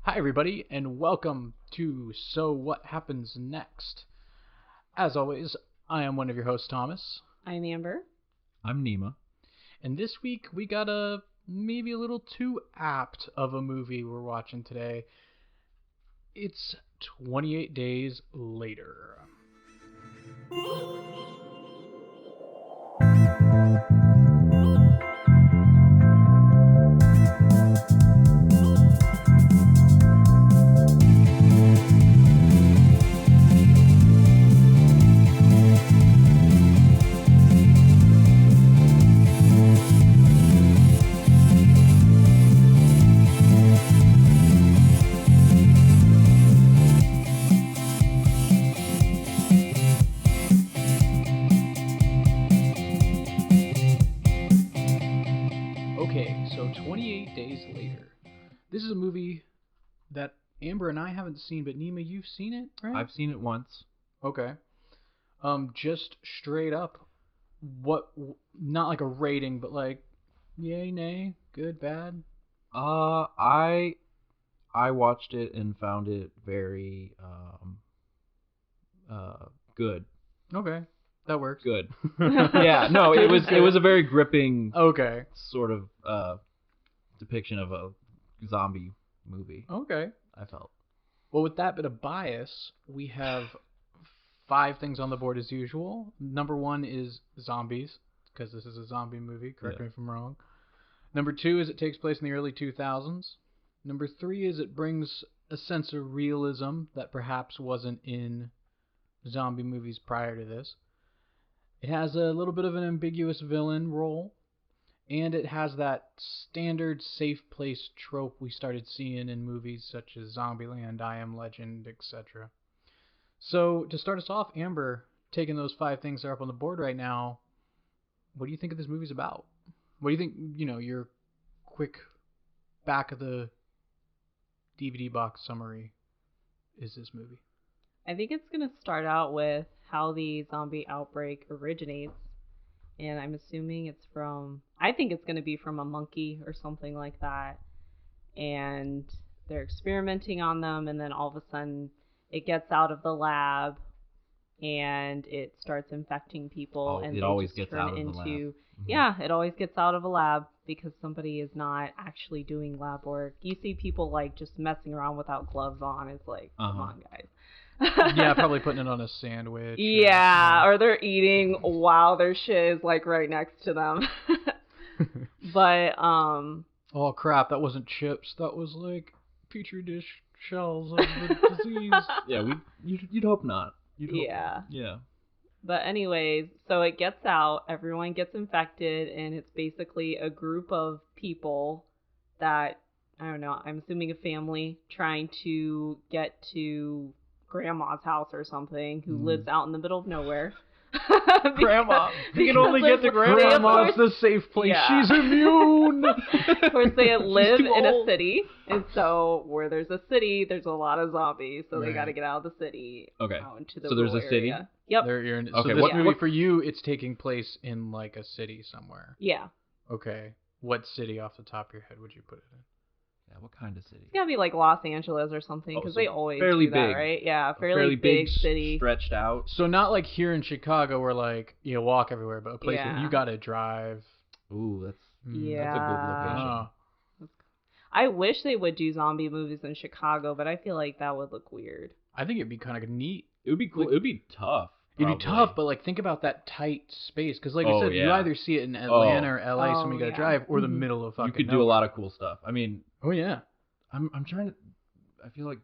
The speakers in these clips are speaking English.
Hi, everybody, and welcome to So What Happens Next. As always, I am one of your hosts, Thomas, I'm Amber. I'm Neemah. and this week we got maybe a little too apt of a movie we're watching today. It's 28 Days Later. Okay, so 28 Days Later. This is a movie that Amber and I haven't seen, but Neemah, you've seen it, right? I've seen it once. Okay. Just straight up, not like a rating, but like, yay, nay, good, bad? I watched it and found it very good. Okay, that works. Good. Yeah, no, it was a very gripping Okay. sort of depiction of a zombie movie. Okay. I felt. Well, with that bit of bias, we have 5 things on the board as usual. Number 1 is zombies, because this is a zombie movie. Correct me if I'm wrong. Number 2 is it takes place in the early 2000s. Number 3 is it brings a sense of realism that perhaps wasn't in zombie movies prior to this. It has a little bit of an ambiguous villain role, and it has that standard safe place trope we started seeing in movies such as Zombieland, I Am Legend, etc. So, to start us off, Amber, taking those 5 things that are up on the board right now, what do you think of this movie's about? What do you think, your quick back of the DVD box summary is this movie? I think it's going to start out with how the zombie outbreak originates. And I'm assuming I think it's going to be from a monkey or something like that. And they're experimenting on them, and then all of a sudden it gets out of the lab and it starts infecting people. And it always gets out of the lab. Mm-hmm. Yeah, it always gets out of a lab because somebody is not actually doing lab work. You see people like just messing around without gloves on. It's like, come on, guys. Yeah, probably putting it on a sandwich. Or they're eating while their shit is like right next to them. But oh crap, that wasn't chips. That was like petri dish shells of the disease. Yeah, you'd hope not. Yeah. Yeah. But anyways, so it gets out, everyone gets infected, and it's basically a group of people that, I don't know, I'm assuming a family trying to get to grandma's house or something who lives out in the middle of nowhere. Grandma. You can only get to grandma's the safe place. Yeah. She's immune. Of course, they live in a city, and so where there's a city, there's a lot of zombies. So they got to get out of the city. Okay. Out into the so there's a city. Area. Yep. So this movie for you, it's taking place in like a city somewhere. Yeah. Okay. What city off the top of your head would you put it in? Yeah, what kind of city? It's gotta be like Los Angeles or something, because they always fairly do that, big. right? Yeah, fairly big city. Stretched out. So not like here in Chicago where like you walk everywhere, but a place where you gotta drive. Ooh, that's a good location. I wish they would do zombie movies in Chicago, but I feel like that would look weird. I think it'd be kind of neat. It would be cool. It would be tough. It'd be tough, but like think about that tight space, because like I said, you either see it in Atlanta or LA, so you gotta drive, or the middle of fucking. You could do a lot of cool stuff. I mean, oh yeah. I'm trying to. I feel like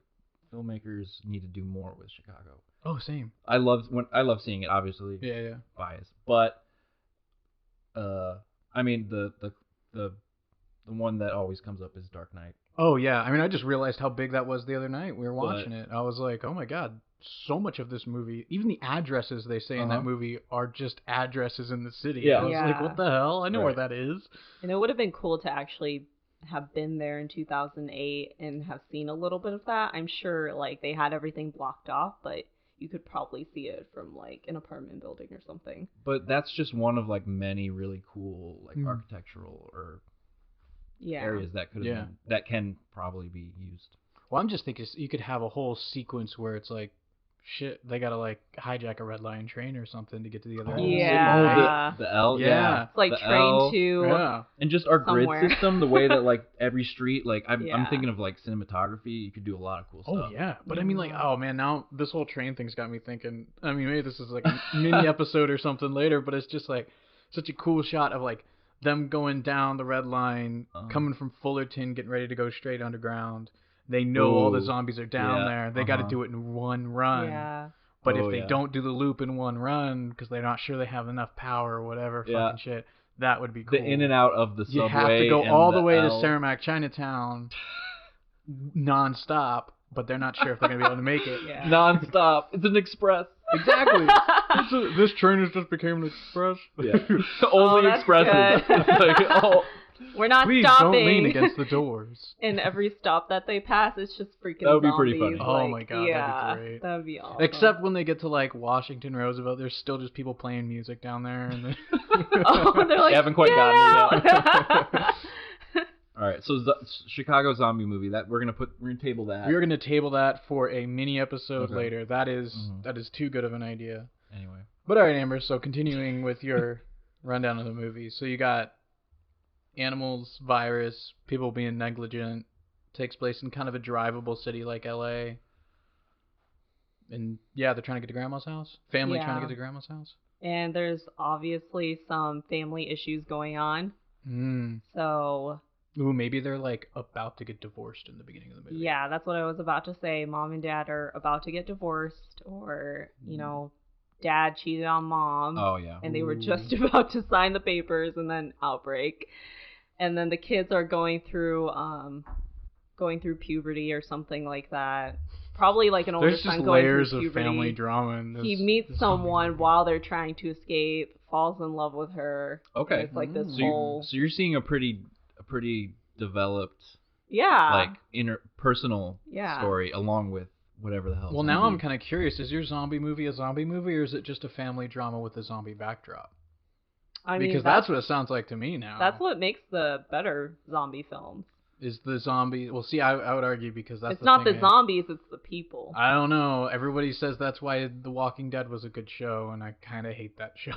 filmmakers need to do more with Chicago. Oh, same. I love seeing it. Obviously, yeah. Bias, but I mean the one that always comes up is Dark Knight. Oh yeah, I mean I just realized how big that was the other night. We were watching it. I was like, oh my god, so much of this movie, even the addresses they say in that movie are just addresses in the city. Yeah. I was like, what the hell? I know where that is. And it would have been cool to actually have been there in 2008 and have seen a little bit of that. I'm sure like they had everything blocked off, but you could probably see it from like an apartment building or something. But that's just one of like many really cool like architectural or areas that could have been, that can probably be used. Well, I'm just thinking you could have a whole sequence where it's like, shit, they gotta like hijack a red line train or something to get to the other end of the city. Yeah. Oh, the L. Yeah. It's like the train L. to Yeah. And just our somewhere. grid system, the way that like every street, like I'm Yeah. thinking of like cinematography. You could do a lot of cool stuff. Oh yeah, but I mean like, oh man, now this whole train thing's got me thinking. I mean, maybe this is like a mini episode or something later, but it's just like such a cool shot of like them going down the red line, coming from Fullerton, getting ready to go straight underground. They know all the zombies are down there. They got to do it in one run. Yeah. But if they don't do the loop in one run because they're not sure they have enough power or whatever fucking shit, that would be cool. The in and out of the subway. You have to go all the way to L. Saramac Chinatown non-stop, but they're not sure if they're going to be able to make it. Yeah. Non-stop. It's an express. Exactly. This train has just became an express. Yeah. Only that's expresses. good. It's like, oh. We're not Please stopping. don't lean against the doors. And every stop that they pass, it's just freaking That would be zombies. pretty funny. Oh Like, my God, yeah, that'd be great. That'd be awesome. Except when they get to like Washington Roosevelt, there's still just people playing music down there. And then oh, they're like, You haven't quite "Get gotten it out!" All right, so Chicago zombie movie that we're gonna table that. we're gonna table that for a mini episode Okay. later. That is too good of an idea. Anyway. But all right, Amber. So continuing with your rundown of the movie, so you got animals, virus, people being negligent. Takes place in kind of a drivable city like L.A. And yeah, they're trying to get to Grandma's house. Family trying to get to Grandma's house. And there's obviously some family issues going on. So Ooh, maybe they're like about to get divorced in the beginning of the movie. yeah, that's what I was about to say. Mom and dad are about to get divorced, or dad cheated on mom. Oh yeah. And they were just about to sign the papers, and then outbreak. And then the kids are going through puberty or something like that. Probably like an older There's son just going layers through of puberty. family drama in this. He meets this someone movie. while they're trying to escape, falls in love with her. Okay. And it's like this So whole you're seeing a pretty developed like personal story along with whatever the hell. Well, now I'm kind of curious. Is your zombie movie a zombie movie, or is it just a family drama with a zombie backdrop? I mean, Because that's what it sounds like to me now. That's what makes the better zombie films. Is the zombie? Well, see, I would argue because that's It's not the thing, zombies, it's the people. I don't know. Everybody says that's why The Walking Dead was a good show, and I kind of hate that show.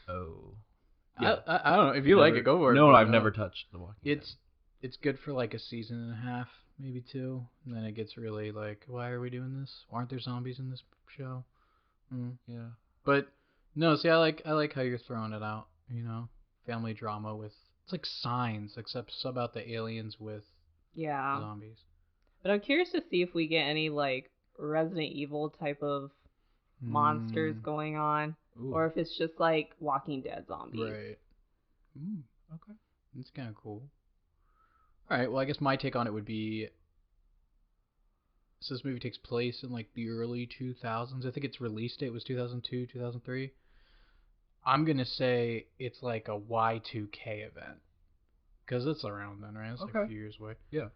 Oh. Yeah. I don't know. If you like it, go for it. No, but I've never touched The Walking Dead. It's good for like a season and a half, maybe two, and then it gets really like, why are we doing this? Aren't there zombies in this show? Yeah. But no, see, I like how you're throwing it out. Family drama with it's like Signs, except sub out the aliens with zombies. But I'm curious to see if we get any like Resident Evil type of monsters going on. Ooh. Or if it's just like Walking Dead zombies. Right. Okay. That's kind of cool. All right. Well, I guess my take on it would be. So this movie takes place in like the early 2000s. I think its release date was 2002, 2003. I'm gonna say it's like a Y2K event because it's around then, right? It's like a few years away. Yeah.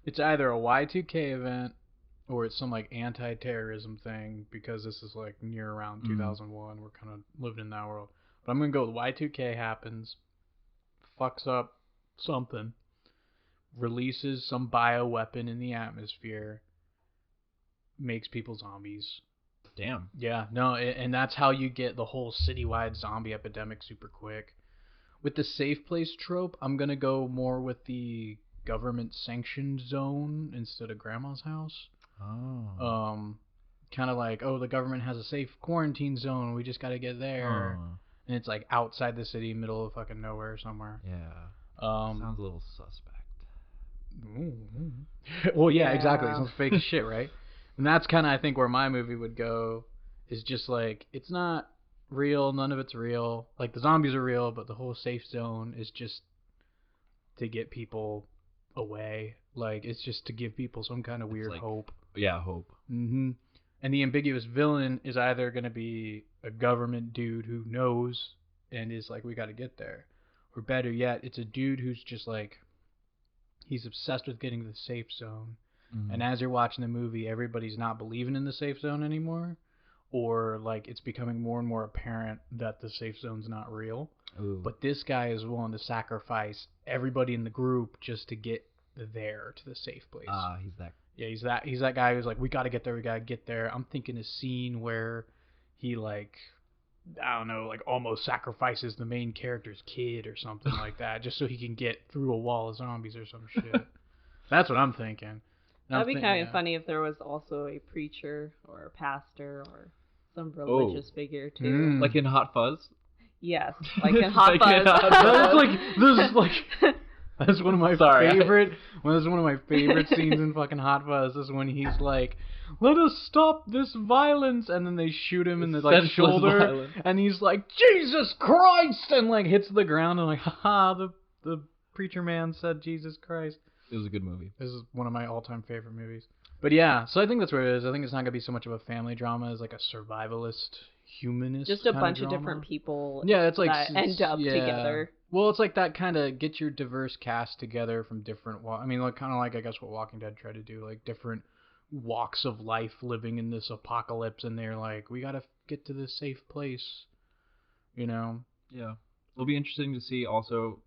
It's either a Y2K event or it's some like anti-terrorism thing because this is like near around 2001. We're kind of living in that world. But I'm gonna go with Y2K happens, fucks up something, releases some bioweapon in the atmosphere, makes people zombies. Damn. Yeah, no, and that's how you get the whole citywide zombie epidemic super quick. With the safe place trope, I'm gonna go more with the government sanctioned zone instead of Grandma's house. Oh. Kind of like, the government has a safe quarantine zone. We just gotta get there, and it's like outside the city, middle of fucking nowhere somewhere. Yeah. Sounds a little suspect. Well, yeah, exactly. It sounds fake as shit, right? And that's kind of, I think, where my movie would go, is just like, it's not real, none of it's real. Like, the zombies are real, but the whole safe zone is just to get people away. Like, it's just to give people some kind of weird hope. Yeah, hope. And the ambiguous villain is either going to be a government dude who knows and is like, we got to get there. Or better yet, it's a dude who's just like, he's obsessed with getting to the safe zone. And as you're watching the movie, everybody's not believing in the safe zone anymore, or like it's becoming more and more apparent that the safe zone's not real. Ooh. But this guy is willing to sacrifice everybody in the group just to get there to the safe place. He's that. Yeah, he's that guy who's like, we gotta get there. I'm thinking a scene where he like, I don't know, like almost sacrifices the main character's kid or something like that, just so he can get through a wall of zombies or some shit. That's what I'm thinking. That'd be kind of funny if there was also a preacher or a pastor or some religious figure too. Like in Hot Fuzz? Yes, like in Hot Fuzz. That's one of my favorite. Well, that's one of my favorite scenes in fucking Hot Fuzz. Is when he's like, "Let us stop this violence," and then they shoot him in the like shoulder, and he's like, "Jesus Christ!" and like hits the ground and like, haha, the preacher man said Jesus Christ. It was a good movie. This is one of my all-time favorite movies. But yeah, so I think that's what it is. I think it's not gonna be so much of a family drama as like a survivalist, humanist. Just a bunch of different people. Yeah, it's like that end up together. Well, it's like that kind of get your diverse cast together from different. I mean, like kind of like I guess what Walking Dead tried to do, like different walks of life living in this apocalypse, and they're like, we gotta get to this safe place, you know? Yeah, it'll be interesting to see also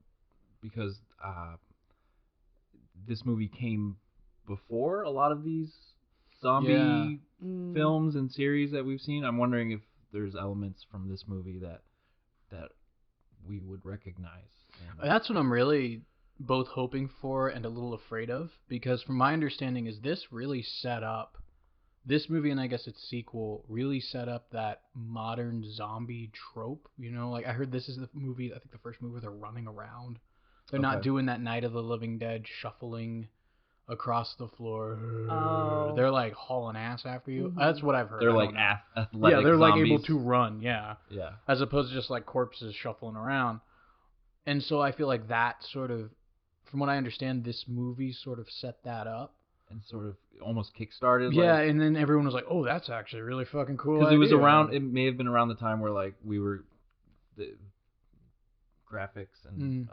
because this movie came before a lot of these zombie films and series that we've seen. I'm wondering if there's elements from this movie that we would recognize. That's what I'm really both hoping for and a little afraid of, because from my understanding is this really set up, this movie and I guess its sequel really set up that modern zombie trope, you know? Like I heard this is the movie, I think the first movie where they're running around. They're not doing that Night of the Living Dead shuffling across the floor. Oh. They're like hauling ass after you. That's what I've heard. They're like athletic. Yeah, they're like zombies. able to run. Yeah. Yeah. As opposed to just like corpses shuffling around. And so I feel like that sort of, from what I understand, this movie sort of set that up. And sort of almost kickstarted. Yeah, and then everyone was like, "Oh, that's actually really fucking cool." Because it was around. It may have been around the time where like we were, the graphics and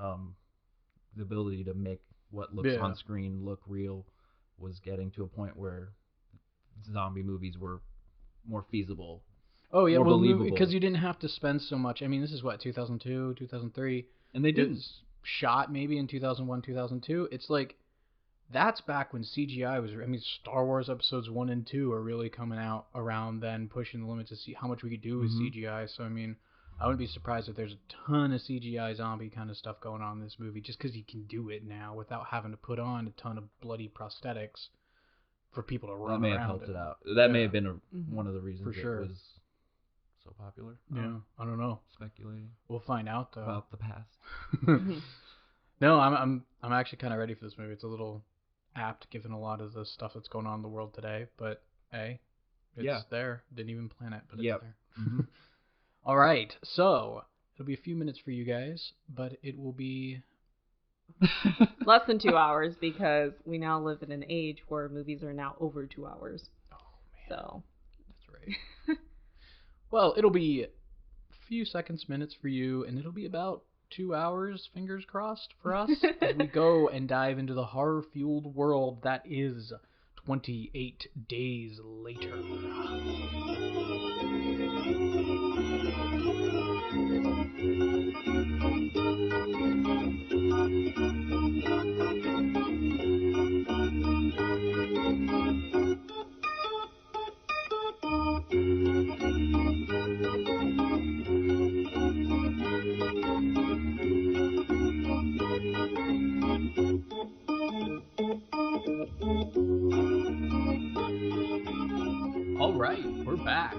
the ability to make what looks on screen look real was getting to a point where zombie movies were more feasible. Oh yeah, well, because you didn't have to spend so much. I mean, this is what 2002, 2003, and they did shot maybe in 2001, 2002. It's like that's back when CGI was. I mean, Star Wars episodes 1 and 2 are really coming out around then, pushing the limits to see how much we could do with CGI. So I mean, I wouldn't be surprised if there's a ton of CGI zombie kind of stuff going on in this movie, just because you can do it now without having to put on a ton of bloody prosthetics for people to run around. That may have helped it out. That may have been one of the reasons for sure it was so popular. Yeah, I don't know. Speculating. We'll find out though. About the past. No, I'm actually kind of ready for this movie. It's a little apt given a lot of the stuff that's going on in the world today, but hey, it's there. Didn't even plan it, but it's there. All right, so it'll be a few minutes for you guys, but it will be less than 2 hours because we now live in an age where movies are now over 2 hours. Oh man, so that's right. Well, it'll be a few seconds, minutes for you, and it'll be about 2 hours, fingers crossed, for us as we go and dive into the horror-fueled world that is 28 Days Later. All right, we're back.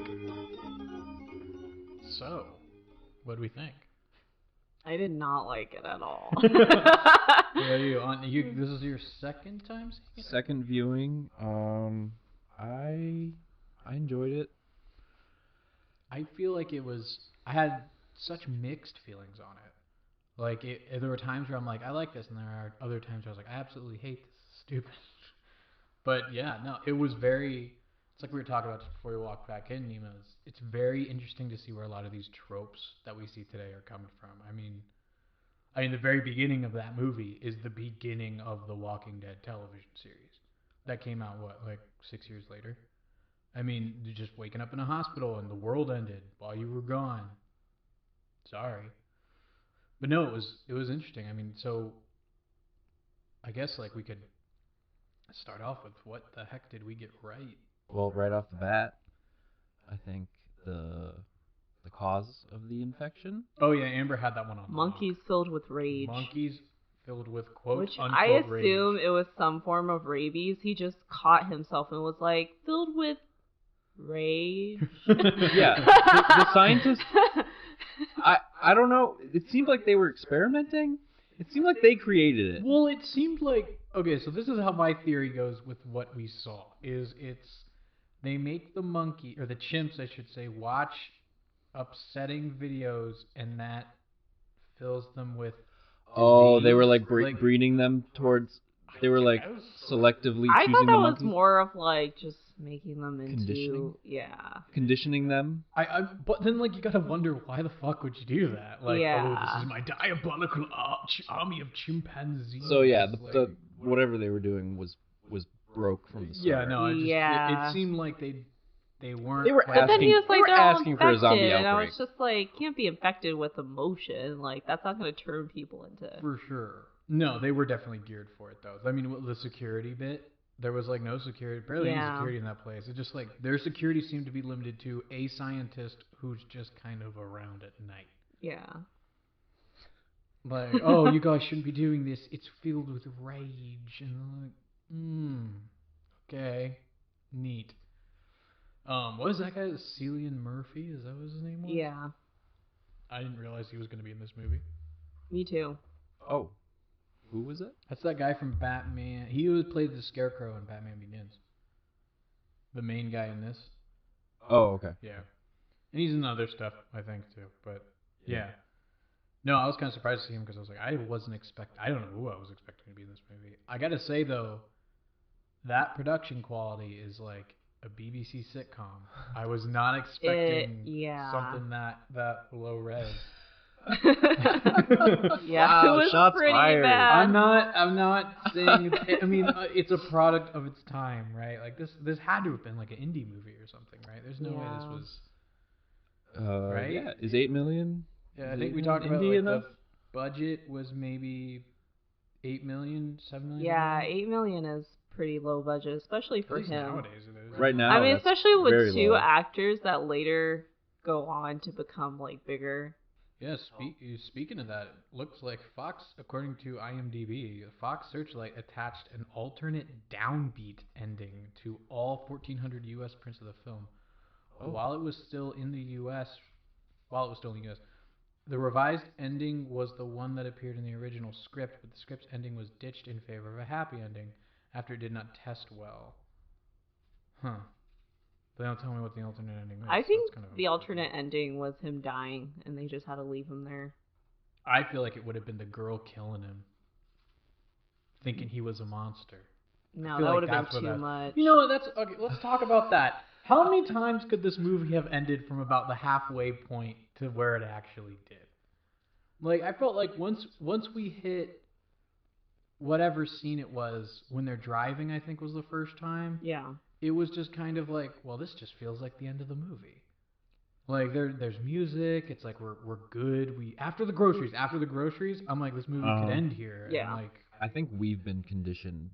So, what do we think? I did not like it at all. What are you on? This is your second time seeing it? Second viewing. I enjoyed it. I feel like it was. I had such mixed feelings on it. Like there were times where I'm like, I like this, and there are other times where I was like, I absolutely hate this. This is stupid. But yeah, no, it was very. It's like we were talking about just before we walked back in, Neemah. It's very interesting to see where a lot of these tropes that we see today are coming from. I mean, the very beginning of that movie is the beginning of the Walking Dead television series that came out, like 6 years later? I mean, you're just waking up in a hospital and the world ended while you were gone. Sorry. But no, it was interesting. I mean, so I guess like we could start off with what the heck did we get right? Well, right off the bat, I think the cause of the infection. Oh yeah, Amber had that one on. Monkeys filled with rage. Monkeys filled with quote Which unquote I rage. assume it was some form of rabies. He just caught himself and was like filled with rage. Yeah, the scientists. I don't know. It seemed like they were experimenting. It seemed like they created it. Well, it seemed like okay. So this is how my theory goes with what we saw. They make the monkey or the chimps, I should say, watch upsetting videos, and that fills them with. Oh, they were disease. like breeding them towards. They were like selectively I choosing thought that the was monkeys. more of like just making them into Conditioning? Conditioning them. But then like you gotta wonder why the fuck would you do that? Like, Yeah. oh, this is my diabolical army of chimpanzees. So yeah, Like, the whatever they were doing was broke from the start. yeah, no, Yeah. it seemed like they weren't. They were But then he was like, they were they're all asking for a zombie infected, and I outbreak. was just like, can't be infected with emotion. Like that's not gonna turn people into. For sure. No, they were definitely geared for it though. I mean, the security bit, there was like no security, barely any Yeah. security in that place. It just like their security seemed to be limited to a scientist who's just kind of around at night. Yeah. Like, oh, you guys shouldn't be doing this. It's filled with rage, and I'm like, okay, neat. What was that guy? Cillian Murphy? Is that what his name was? Yeah. I didn't realize he was going to be in this movie. Me too. Oh, who was it? That's that guy from Batman. He played the Scarecrow in Batman Begins. The main guy in this. Oh, okay. Yeah. And he's in other stuff, I think, too. But, yeah. No, I was kind of surprised to see him because I was like, I don't know who I was expecting to be in this movie. I got to say, though, that production quality is like a BBC sitcom. I was not expecting something that low res. Yeah, Wow, it was shots pretty fired. bad. I'm not saying. I mean, it's a product of its time, right? Like this had to have been like an indie movie or something, right? There's no way this was. Right? Yeah. Is 8 million? Yeah, I Is think 8 we talked about indie like enough? the budget was maybe 8 million, 7 million. Yeah, 8 million is pretty low budget, especially At for least him. nowadays it is. Right now. I mean, that's especially very with two low. actors that later go on to become like bigger. Yeah, speaking of that, it looks like Fox, according to IMDb, Fox Searchlight attached an alternate downbeat ending to all 1,400 U.S. prints of the film. Oh. While it was still in the U.S., the revised ending was the one that appeared in the original script, but the script's ending was ditched in favor of a happy ending after it did not test well. Huh. They don't tell me what the alternate ending is. I think That's kind of the alternate ending was him dying, and they just had to leave him there. I feel like it would have been the girl killing him, thinking he was a monster. No, feel that like would have that's been what too much. You know, that's okay. Let's talk about that. How many times could this movie have ended from about the halfway point to where it actually did? Like, I felt like once we hit whatever scene it was when they're driving, I think was the first time. Yeah. It was just kind of like, well, this just feels like the end of the movie. Like there's music. It's like we're good. After the groceries, I'm like, this movie could end here. Yeah. And like, I think we've been conditioned,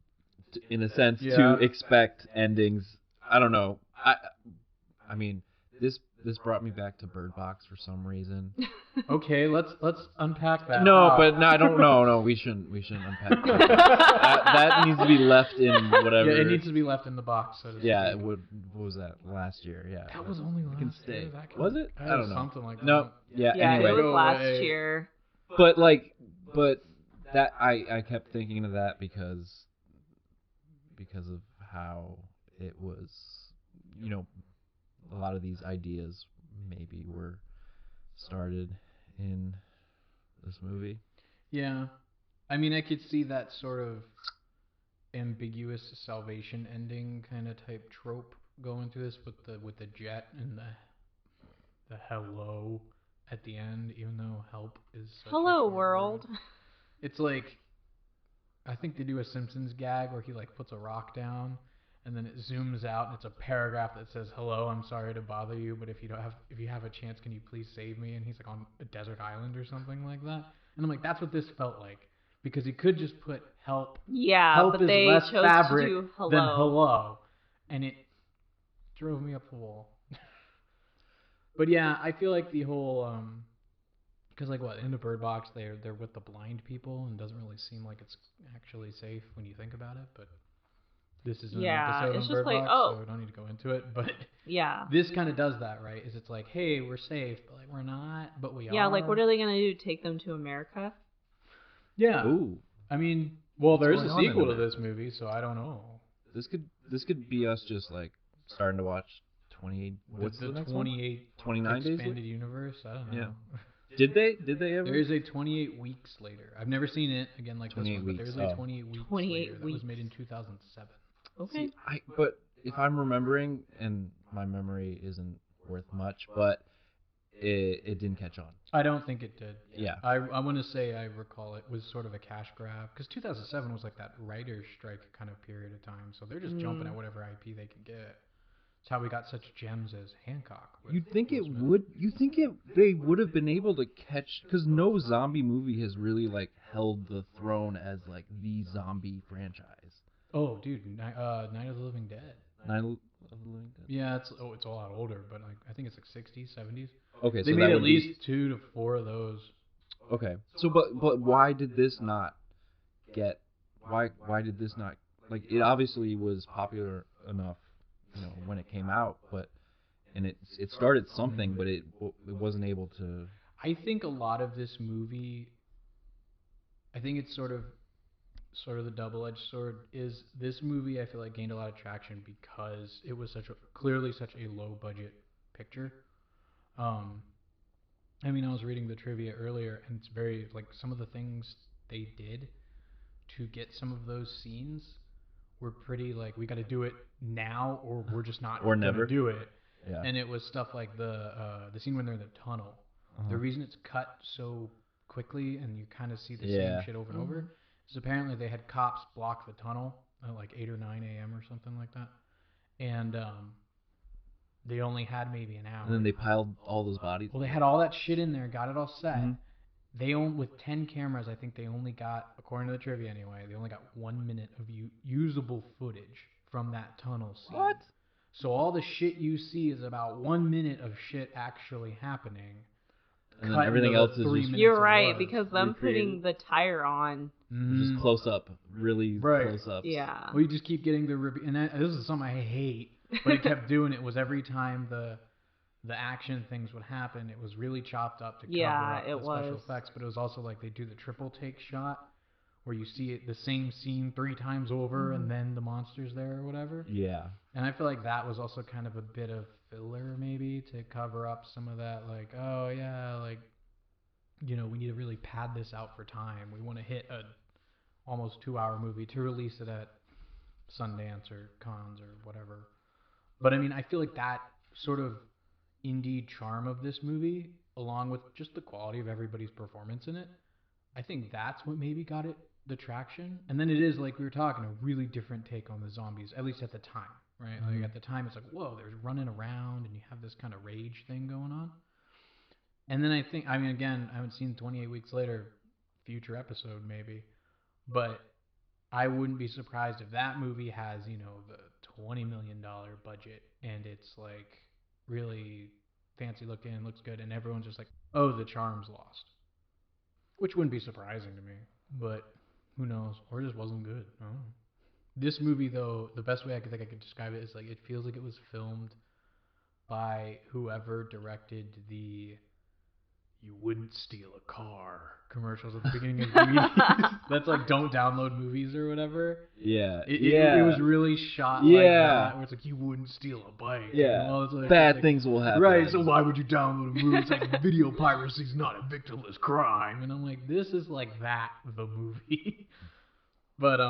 in a sense, Yeah. to expect endings. I don't know. I mean, this brought me back to Bird Box for some reason. okay, let's unpack that. No, but no, I don't know. No, we shouldn't unpack that. That needs to be left in whatever. Yeah, it needs to be left in the box. So to Yeah, speak. what was that last year? Yeah, That was only last can year. stay. That Was it? that I was don't know. Something like that. No. Yeah. Yeah, Anyway, it was Go last away. year. but that I kept thinking of that because of how it was, you know, a lot of these ideas maybe were started in this movie. Yeah, I mean, I could see that sort of ambiguous salvation ending kind of type trope going through this with the jet and the hello at the end, even though help is such a Hello, short world. word. It's like, I think they do a Simpsons gag where he like puts a rock down and then it zooms out and it's a paragraph that says, "Hello, I'm sorry to bother you, but if you have a chance, can you please save me?" And he's like on a desert island or something like that. And I'm like, that's what this felt like. because he could just put help. Yeah, Help but is they less chose fabric to do hello. than hello, and it drove me up the wall. But yeah, I feel like the whole because like what in the Bird Box they're with the blind people and it doesn't really seem like it's actually safe when you think about it. But this is an episode it's on just Bird like, Box, oh, so I don't need to go into it. But yeah. this kind of does that, right? Is it's like, hey, we're safe, but like we're not, but we are. Yeah, like what are they gonna do? Take them to America? Yeah. Ooh. I mean, well, What's there's going a on in sequel to America? this movie, so I don't know. This could be us just like starting to watch 28. What's the next 28 one? 29 days. expanded universe? I don't know. Yeah. Did they ever? There is a 28 weeks later. I've never seen it again like this 28 one, but weeks. there's a 28 weeks 28 later that was weeks. made in 2007. Okay. See, but if I'm remembering, and my memory isn't worth much, but it didn't catch on. I don't think it did. Yeah. I want to say I recall it was sort of a cash grab because 2007 was like that writer's strike kind of period of time, so they're just jumping at whatever IP they can get. It's how we got such gems as Hancock. You'd think it would. You think they would have been able to catch, because no zombie movie has really like held the throne as like the zombie franchise. Oh, dude, Night of the Living Dead. Night of the Living Dead. Yeah, it's a lot older, but like I think it's like 60s, 70s. Okay, They so made that at would least 2 to 4 of those. Okay, so but why did this not get? Why did this not, like, it obviously was popular enough, when it came out, and it started something, but it wasn't able to. I think a lot of this movie, I think it's sort of the double-edged sword, is this movie I feel like gained a lot of traction because it was clearly such a low-budget picture. I mean, I was reading the trivia earlier, and it's very, like, some of the things they did to get some of those scenes were pretty, like, we got to do it now or we're just not Or going never. to do it. Yeah. And it was stuff like the scene when they're in the tunnel. Uh-huh. The reason it's cut so quickly and you kind of see the same shit over and over is apparently they had cops block the tunnel at like 8 or 9 a.m. or something like that. And they only had maybe an hour. And then they piled all those bodies. Well, they had all that shit in there, got it all set. Mm-hmm. They with 10 cameras, I think they only got, according to the trivia anyway, they only got 1 minute of usable footage from that tunnel scene. What? So all the shit you see is about 1 minute of shit actually happening. And then everything else is just. You're right, because them putting the tire on. Just close up, really close up. Yeah. Well, you just keep getting and this is something I hate, but it kept doing it. Was every time the action things would happen, it was really chopped up to cover up the special effects. But it was also like they do the triple take shot, where you see it the same scene 3 times over, and then the monster's there or whatever. Yeah. And I feel like that was also kind of a bit of filler, maybe, to cover up some of that, like, oh yeah, like, we need to really pad this out for time. We want to hit a almost 2-hour movie to release it at Sundance or Cannes or whatever. But I mean, I feel like that sort of indie charm of this movie, along with just the quality of everybody's performance in it, I think that's what maybe got it the traction. And then it is, like we were talking, a really different take on the zombies, at least at the time, right? Like at the time, it's like, whoa, there's running around and you have this kind of rage thing going on. And then again, I haven't seen 28 Weeks Later, future episode maybe, but I wouldn't be surprised if that movie has, the $20 million budget and it's like really fancy looking, looks good, and everyone's just like, oh, the charm's lost. Which wouldn't be surprising to me, but who knows? Or it just wasn't good. I don't know. This movie, though, the best way I could describe it is like it feels like it was filmed by whoever directed the "you wouldn't steal a car" commercials at the beginning of the movie. That's like don't download movies or whatever. Yeah. It was really shot like that, where it's like you wouldn't steal a bike. Yeah. Bad things will happen. Right, so why would you download a movie? It's like video piracy is not a victimless crime. And I'm like, this is like that, the movie. But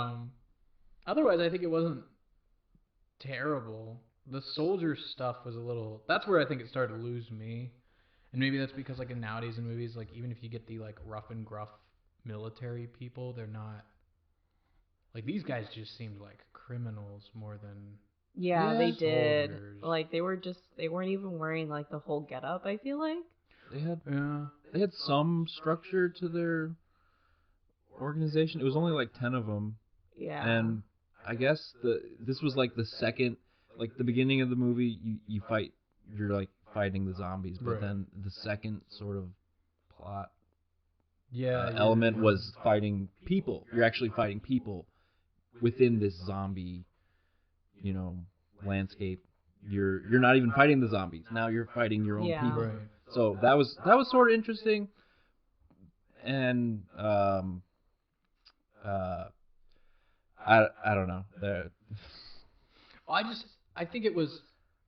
otherwise, I think it wasn't terrible. The soldier stuff was a little... That's where I think it started to lose me. And maybe that's because, like, nowadays in movies, like, even if you get the, like, rough and gruff military people, they're not... Like, these guys just seemed like criminals more than... Yeah, they did. Soldiers. Like, they weren't even wearing, like, the whole getup, I feel like. They had some structure to their organization. It was only like 10 of them. Yeah. And I guess this was like the second, like the beginning of the movie, you're like fighting the zombies, but then the second sort of plot element was fighting people. You're actually fighting people within this zombie, landscape. You're not even fighting the zombies. Now you're fighting your own people. Right. So that was sort of interesting. And I don't know. I think it was,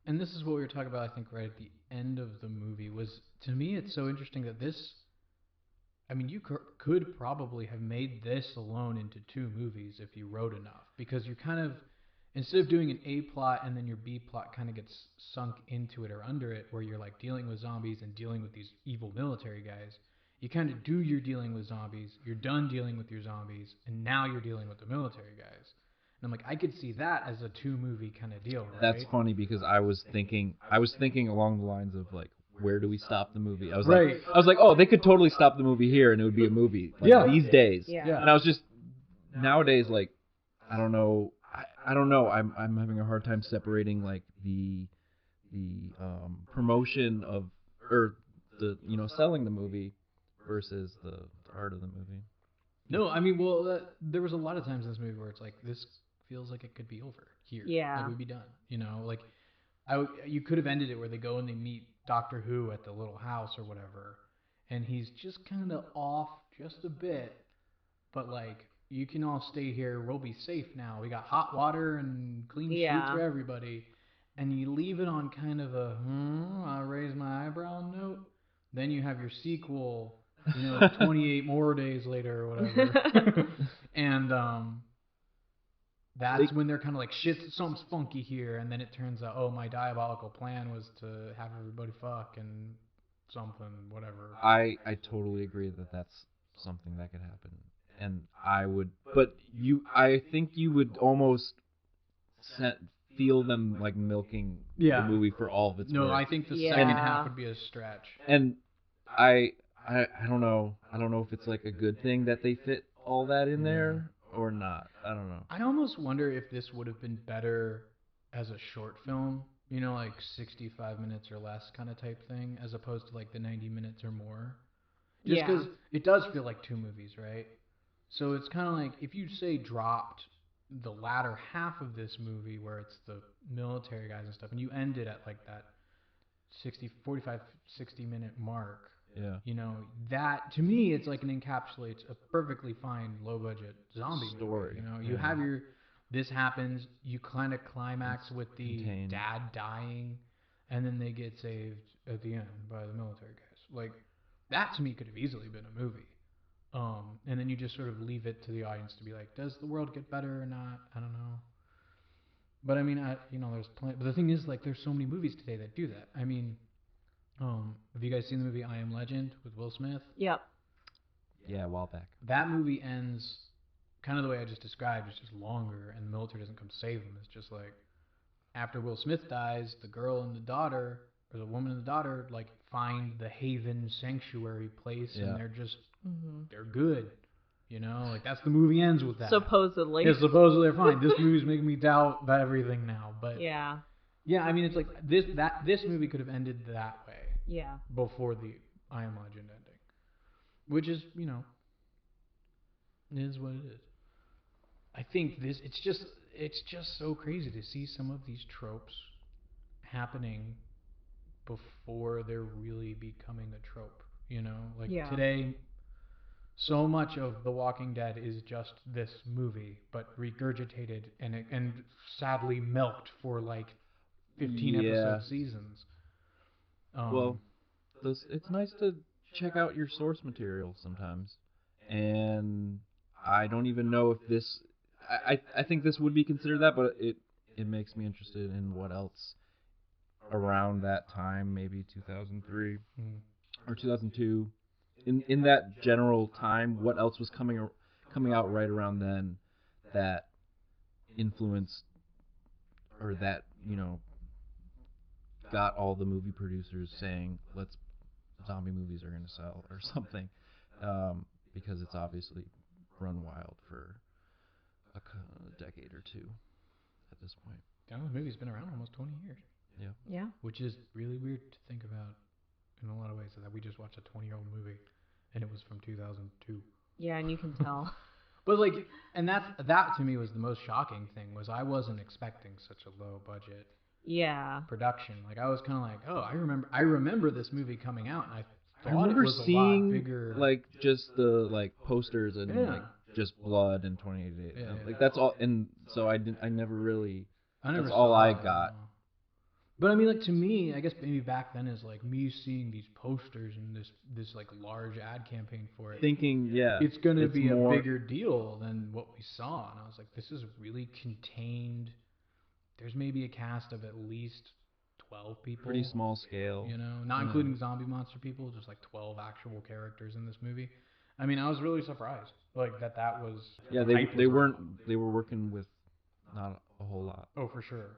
and this is what we were talking about. I think right at the end of the movie was, to me, it's so interesting that this. I mean, you could probably have made this alone into 2 movies if you wrote enough, because you kind of, instead of doing an A plot and then your B plot kind of gets sunk into it or under it, where you're like dealing with zombies and dealing with these evil military guys, you kind of do your dealing with zombies, you're done dealing with your zombies, and now you're dealing with the military guys. And I'm like, I could see that as a 2-movie kind of deal, right? That's funny because I was thinking along the lines of like, where do we stop the movie? I was like, oh, they could totally stop the movie here and it would be a movie. Like, these days. Yeah. And I was just nowadays like, I don't know. I don't know. I'm having a hard time separating like the promotion of, or the selling the movie versus the art of the movie. No, I mean, well, there was a lot of times in this movie where it's like, this feels like it could be over here. Yeah. Like, we'd be done. Like, you could have ended it where they go and they meet Doctor Who at the little house or whatever, and he's just kind of off just a bit, but like, you can all stay here. We'll be safe now. We got hot water and clean sheets for everybody. And you leave it on kind of a, I'll raise my eyebrow note. Then you have your sequel, 28 more days later or whatever. And that's when they're kind of like, shit, something's funky here. And then it turns out, oh, my diabolical plan was to have everybody fuck and something, whatever. I totally agree that that's something that could happen. And I think you would almost feel them like milking the movie for all of its worth. I think the second half would be a stretch. And I don't know. I don't know if it's like a good thing that they fit all that in there or not. I don't know. I almost wonder if this would have been better as a short film, like 65 minutes or less kind of type thing, as opposed to like the 90 minutes or more. Just because it does feel like 2 movies, right? So it's kind of like, if you say dropped the latter half of this movie where it's the military guys and stuff, and you end it at like that 45, 60 minute mark, that, to me, it's like it encapsulates a perfectly fine low budget zombie story. Movie, you have this happens, you kind of climax with the dad dying, and then they get saved at the end by the military guys. Like, that to me could have easily been a movie. And then you just sort of leave it to the audience to be like, does the world get better or not? I don't know. But I mean, there's plenty. But the thing is, like, there's so many movies today that do that. I mean, have you guys seen the movie I Am Legend with Will Smith? Yep. Yeah, a while back. That movie ends kind of the way I just described. It's just longer, and the military doesn't come save him. It's just like, after Will Smith dies, the girl and the daughter, or the woman and the daughter, like, find the haven sanctuary place, and they're just, they're good. Like, that's the movie ends with that. Supposedly. Yeah, supposedly they're fine. This movie's making me doubt everything now, but yeah, I mean, it's like this movie could have ended that way. Yeah. Before the I Am Legend ending, which is, is what it is. I think it's just so crazy to see some of these tropes happening before they're really becoming a trope. Today, so much of The Walking Dead is just this movie, but regurgitated and sadly milked for like 15 episode seasons. It's nice to check out your source material sometimes, and I don't even know if this. I think this would be considered that, but it makes me interested in what else around that time, maybe 2003 or 2002. In that general time, what else was coming out right around then that influenced, or that got all the movie producers saying, zombie movies are going to sell or something, because it's obviously run wild for a decade or two at this point. The movie's been around almost 20 years. Yeah. Yeah. Which is really weird to think about in a lot of ways, that we just watched a 20-year-old movie and it was from 2002. Yeah, and you can tell. But like, and that to me was the most shocking thing, was I wasn't expecting such a low budget production. Like I was kind of like, oh, I remember this movie coming out, and I thought it was a lot bigger. Like just the like posters and like just blood and 28 days. Yeah, like that's all. And so I never really. That's saw all I got. But I mean, like to me, I guess maybe back then is like me seeing these posters and this like large ad campaign for it, thinking, it's gonna be a bigger deal than what we saw, and I was like, this is really contained. There's maybe a cast of at least 12 people. Pretty small scale. You know, not including zombie monster people, just like 12 actual characters in this movie. I mean, I was really surprised, like that was. Yeah, they were working with not a whole lot. Oh, for sure.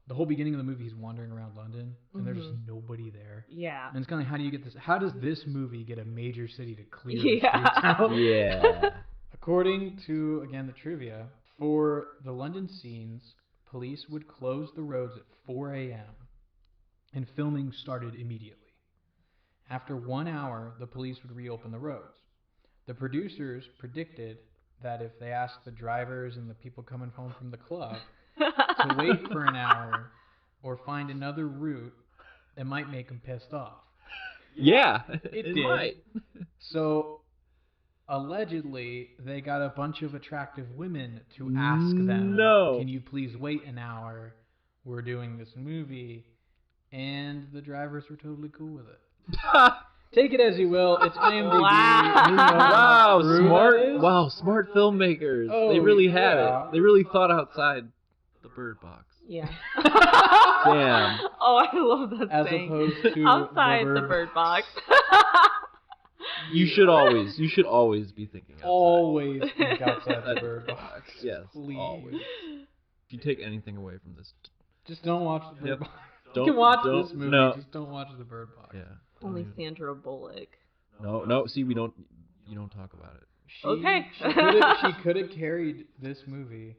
The whole beginning of the movie, he's wandering around London, and there's just nobody there. Yeah. And it's kind of like, how do you get this? How does this movie get a major city to clear the streets out? Yeah. According to, again, the trivia, for the London scenes, police would close the roads at 4 a.m., and filming started immediately. After 1 hour, the police would reopen the roads. The producers predicted that if they asked the drivers and the people coming home from the club to wait for an hour or find another route, it might make them pissed off. Yeah, it did. Might. So, allegedly, they got a bunch of attractive women to ask them, can you please wait an hour? We're doing this movie. And the drivers were totally cool with it. Take it as you will. It's IMDb. Wow, smart filmmakers. Oh, they really had it. They really thought outside the bird box. Yeah. Damn. Oh, I love that as saying. Opposed to outside the bird box. You should always be thinking outside. Always think outside the bird box. Yes, please. Always. If you take anything away from this, just don't watch the bird box. You can watch this movie, just don't watch the bird box. Yeah. Only Sandra Bullock. No. See, you don't talk about it. Okay. She could have carried this movie,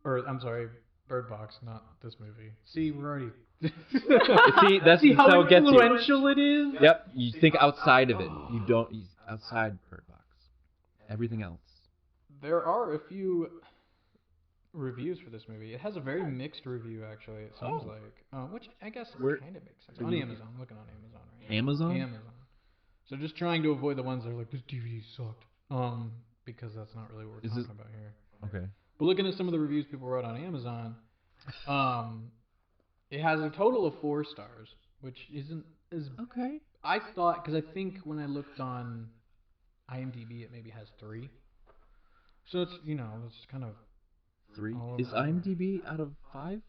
or I'm sorry, Bird Box, not this movie. See, we're already. See how it gets influential it is. Yep. You think outside of it. You don't. Outside Bird Box. Everything else. There are a few reviews for this movie. It has a very mixed review, actually. It seems like, which I guess kind of makes sense. On Amazon, I'm looking on Amazon right now. Amazon. So just trying to avoid the ones that are like, this DVD sucked, because that's not really what we're talking about here. Okay. But looking at some of the reviews people wrote on Amazon, it has a total of 4 stars, which isn't as okay. I thought, because I think when I looked on IMDb, it maybe has 3. So it's it's kind of. 3? Is IMDb out of 5?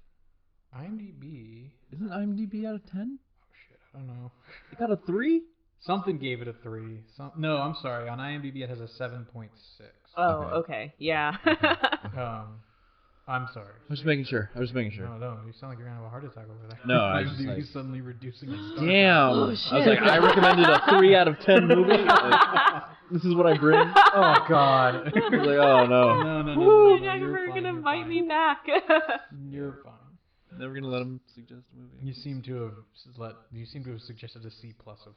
IMDb... Isn't IMDb out of 10? Oh, shit. I don't know. It got a 3? Something gave it a 3. No, I'm sorry. On IMDb, it has a 7.6. Oh, okay. Yeah. I'm sorry. I was just making sure. No, you sound like you're going to have a heart attack over there. No, I was just like... suddenly reducing its damn. Oh, shit. I was like, I recommended a 3 out of 10 movie. Like, this is what I bring. Oh, God. I was like, oh, no. No. You're never going to invite me back. You're fine. Never going to let him suggest a movie. You seem to have suggested a C+ of a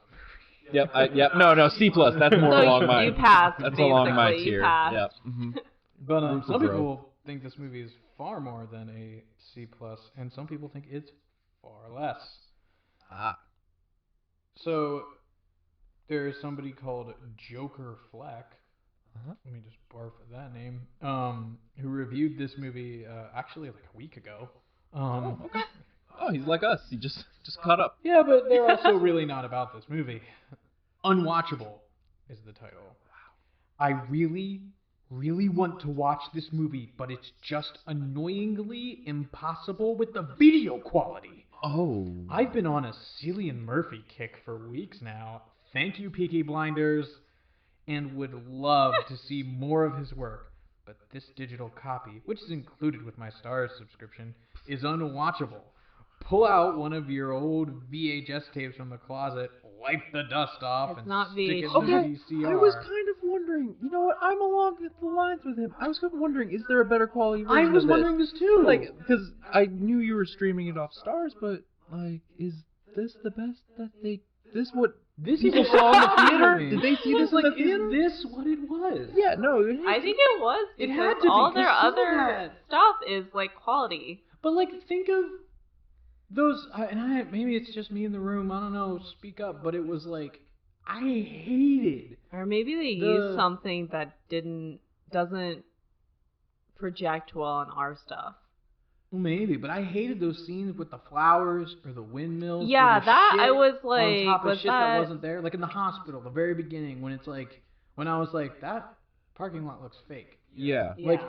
movie. Yep. No, C+. That's more along my. You passed. That's along my tier. Yep. Mm-hmm. But some people think this movie is far more than a C+, and some people think it's far less. So there's somebody called Joker Fleck. Let me just barf at that name. Who reviewed this movie actually like a week ago. Okay. Oh, he's like us. He just caught up. Yeah, but they're also really not about this movie. Unwatchable is the title. I really want to watch this movie, but it's just annoyingly impossible with the video quality. Oh. I've been on a Cillian Murphy kick for weeks now. Thank you, Peaky Blinders, and would love to see more of his work. But this digital copy, which is included with my Starz subscription, is unwatchable. Pull out one of your old VHS tapes from the closet, wipe the dust off, it's and not stick it in VHS. the VCR. I was kind of wondering wondering. You know what? I'm along the lines with him. I was wondering, is there a better quality version? I was wondering this too. Like, because I knew you were streaming it off Stars, but like, is this the best that they? This people saw in the theater? Did they see this in the theater? Is this what it was? Yeah, no. I think it was because it had to all be, their other stuff is like quality. But like, think of those, maybe it's just me in the room. I don't know. Speak up. But it was like, I hated. Or maybe they used something that doesn't project well on our stuff. Maybe, but I hated those scenes with the flowers or the windmills. Yeah, or the that shit I was like, on top of was shit that wasn't there. Like in the hospital, the very beginning, when it's like, when I was like, that parking lot looks fake. Yeah. Like,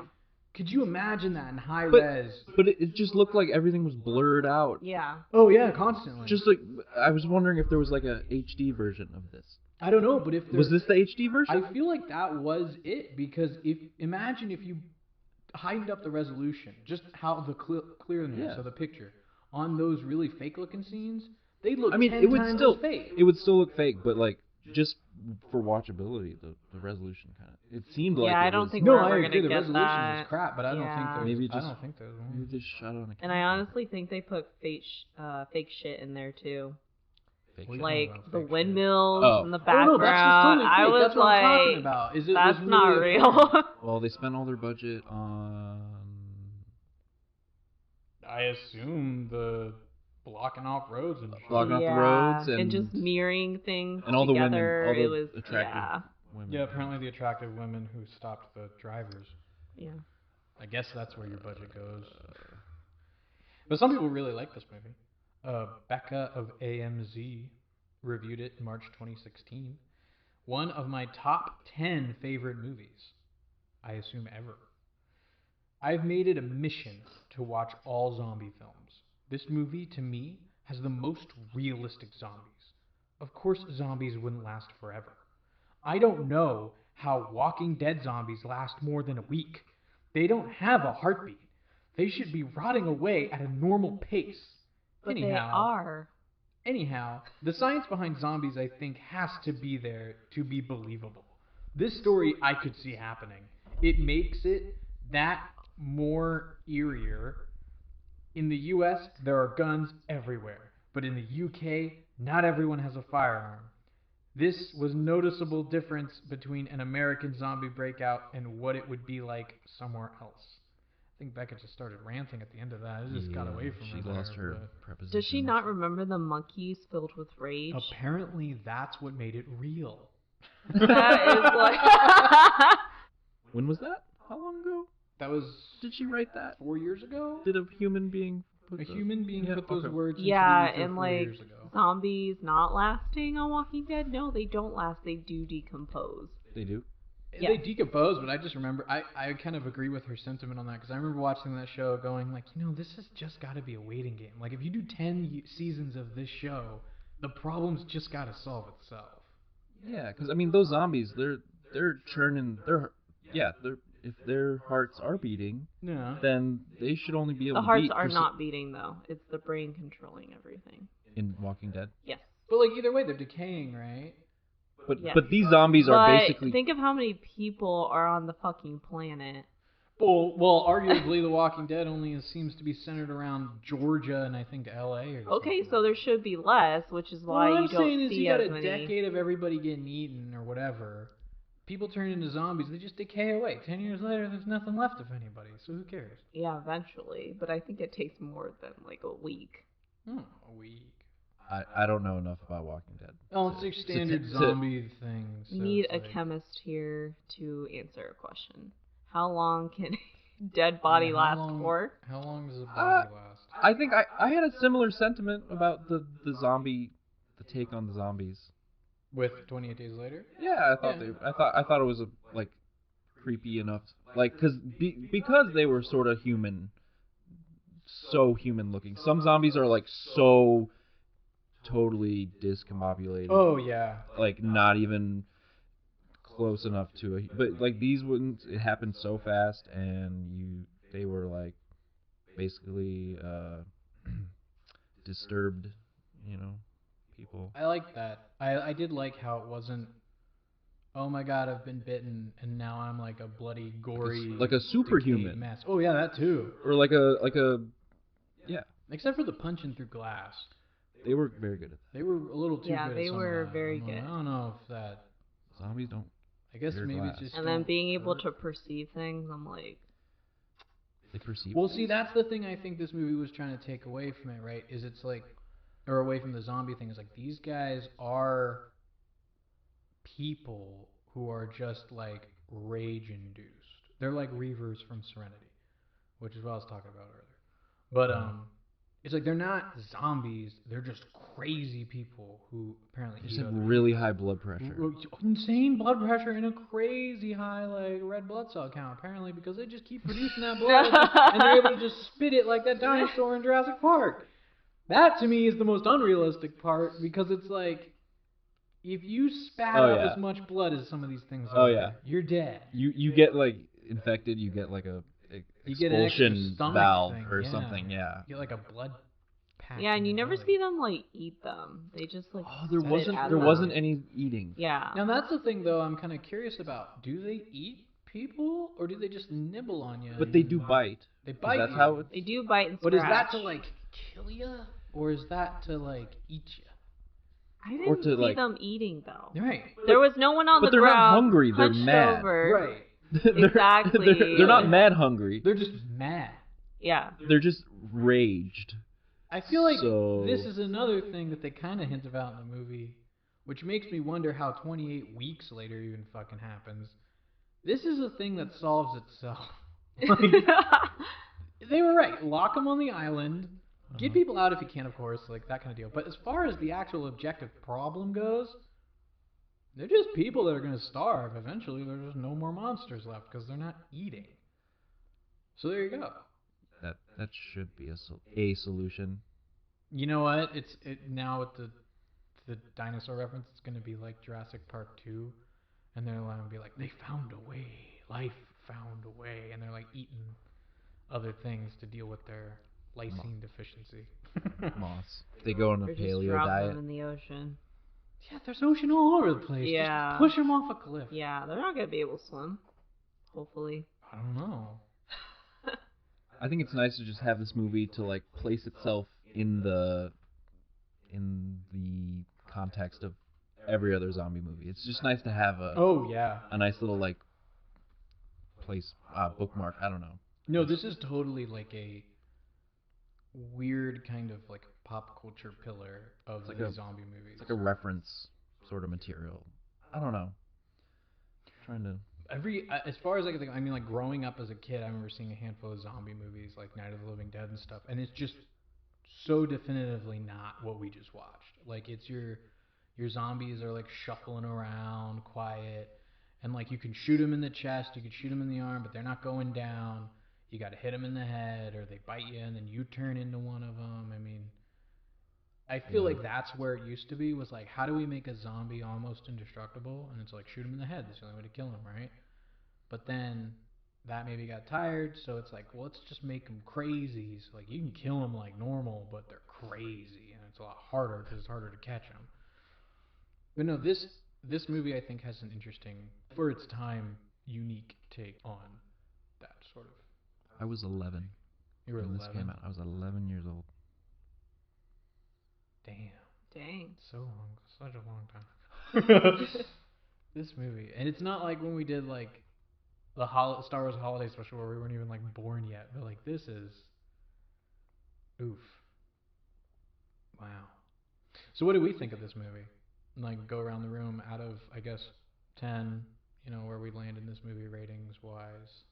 could you imagine that in high res? But it just looked like everything was blurred out. Yeah. Oh yeah, constantly. Just like, I was wondering if there was like a HD version of this. I don't know, but if was this the HD version? I feel like that was it, because imagine if you heightened up the resolution, just how the clearness of the picture on those really fake looking scenes, they look. It would still fake. It would still look fake, but like just for watchability, the resolution kind of. It seemed like. Yeah, I don't think no, we're I ever agree. gonna The get resolution that. is crap, but I don't think there's. Maybe I don't think there's one. Maybe just shot on a. And I honestly think they put fake shit in there too. Like the windmills in the background. Oh, no, that's just totally fake. I was that's what like, I'm talking about. Is it that's was not really real. Well, they spent all their budget on. I assume the blocking off roads and shit. Blocking off the roads and just mirroring things and all the together. women, all the it was attractive women. Yeah, apparently the attractive women who stopped the drivers. Yeah. I guess that's where your budget goes. But some people really like this movie. Becca of AMZ reviewed it in March 2016. One of my top 10 favorite movies, I assume ever. I've made it a mission to watch all zombie films. This movie, to me, has the most realistic zombies. Of course, zombies wouldn't last forever. I don't know how Walking Dead zombies last more than a week. They don't have a heartbeat. They should be rotting away at a normal pace. But they are. Anyhow, the science behind zombies, I think, has to be there to be believable. This story I could see happening. It makes it that more eerier. In the US, there are guns everywhere. But in the UK, not everyone has a firearm. This was a noticeable difference between an American zombie breakout and what it would be like somewhere else. I think Becca just started ranting at the end of that. It just got away from her. She lost her preposition. Does she not remember the monkeys filled with rage? Apparently, that's what made it real. That is like... When was that? How long ago? That was... Did she write that? 4 years ago? Did a human being put put those words into yeah, the ether and 4 like years ago. zombies not lasting on Walking Dead? No, they don't last. They do decompose. They do? Yeah. They decompose, but I just remember, I kind of agree with her sentiment on that, because I remember watching that show going, like, this has just got to be a waiting game. Like, if you do 10 seasons of this show, the problem's just got to solve itself. Yeah, because, I mean, those zombies, they're churning, if their hearts are beating, then they should only be able to beat. The hearts are not beating, though. It's the brain controlling everything. In Walking Dead? Yes. But, like, either way, they're decaying, right? But these zombies are basically... think of how many people are on the fucking planet. Well, arguably, The Walking Dead only seems to be centered around Georgia and I think L.A. or something. Okay, so there should be less, which is why you don't see as many. What I'm saying is you got a decade of everybody getting eaten or whatever. People turn into zombies, they just decay away. 10 years later, there's nothing left of anybody, so who cares? Yeah, eventually, but I think it takes more than, like, a week. A week. I don't know enough about Walking Dead. Oh, it's like standard zombie things. So need a chemist here to answer a question. How long can a dead body last for? How long does a body last? I think I had a similar sentiment about the take on the zombies. With 28 Days Later? Yeah, I thought it was like creepy enough, like because they were sort of human, so human looking. Some zombies are like so totally discombobulated. Oh yeah. Like not even close enough to but like these wouldn't. It happened so fast, and they were like basically disturbed, people. I like that. I did like how it wasn't oh my god, I've been bitten, and now I'm like a bloody, gory, like a superhuman decayed mess. Oh yeah, that too. Or like a yeah. Except for the punching through glass. They were very good at that. They were a little too good. Yeah, they were very I good. don't know if that. Zombies don't. I guess maybe glass. it's just. And then being able to perceive things, I'm like. They perceive. Well, see, that's the thing I think this movie was trying to take away from it, right? Is it's like, or away from the zombie thing, is like these guys are people who are just like rage induced. They're like Reavers from Serenity, which is what I was talking about earlier. But it's like they're not zombies. They're just crazy people who apparently They just have really high blood pressure. Insane blood pressure and a crazy high like red blood cell count apparently because they just keep producing that blood and they're able to just spit it like that dinosaur in Jurassic Park. That to me is the most unrealistic part because it's like if you spat out as much blood as some of these things are, you're dead. You get like infected. You get like a expulsion valve or something. Yeah. You get like a blood pack. Yeah, and you never see them like eat them. They just like. Oh, there wasn't any eating. Yeah. Now that's the thing though. I'm kind of curious about. Do they eat people or do they just nibble on you? But they do bite. They bite. That's you. how it's... They do bite and scratch. But is that to like kill you or is that to like eat you? I didn't see them eating though. Right. There was no one on the ground. But they're not hungry. They're mad. Over. Right. Exactly. They're not mad hungry. They're just mad. Yeah. They're just raged. I feel like this is another thing that they kind of hint about in the movie, which makes me wonder how 28 weeks later even fucking happens. This is a thing that solves itself. They were right. Lock them on the island. Get people out if you can, of course, like that kind of deal. But as far as the actual objective problem goes, they're just people that are going to starve. Eventually, there's just no more monsters left because they're not eating. So there you go. That should be a solution. You know what? Now with the dinosaur reference, it's going to be like Jurassic Park 2, and they're going to be like, they found a way. Life found a way, and they're like eating other things to deal with their lysine deficiency. Moss. They go on a paleo diet. Them in the ocean. Yeah, there's ocean all over the place. Yeah. Just push them off a cliff. Yeah, they're not going to be able to swim. Hopefully. I don't know. I think it's nice to just have this movie to like place itself in the context of every other zombie movie. It's just nice to have a nice little like place bookmark. I don't know. No, this is totally like a weird kind of like pop culture pillar of like zombie movies. It's like a reference sort of material. I don't know. Trying to. As far as I can think, I mean, like growing up as a kid, I remember seeing a handful of zombie movies, like Night of the Living Dead and stuff, and it's just so definitively not what we just watched. Like it's your zombies are like shuffling around, quiet, and like you can shoot them in the chest, you can shoot them in the arm, but they're not going down. You got to hit them in the head, or they bite you, and then you turn into one of them. I mean, I feel like that's where it used to be, was like, how do we make a zombie almost indestructible? And it's like, shoot him in the head. That's the only way to kill him, right? But then that maybe got tired, so it's like, well, let's just make them crazy. So like, you can kill them like normal, but they're crazy, and it's a lot harder because it's harder to catch them. But no, this movie I think has an interesting, for its time, unique take on that sort of. I was 11. You were 11? This came out. I was 11 years old. Dang. So long. Such a long time. This movie. And it's not like when we did like the Star Wars Holiday Special where we weren't even like born yet. But like this is... Oof. Wow. So what do we think of this movie? Like go around the room out of, I guess, 10, where we land in this movie ratings wise.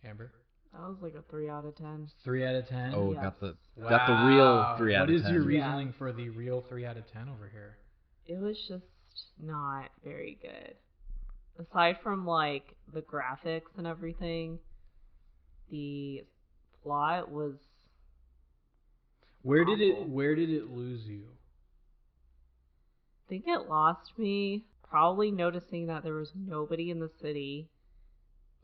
Amber? That was like a 3 out of 10. 3 out of 10? Oh, yes. got the real 3 out of 10. What is your reasoning for the real 3 out of 10 over here? It was just not very good. Aside from like the graphics and everything, the plot was Where did it lose you? I think it lost me probably noticing that there was nobody in the city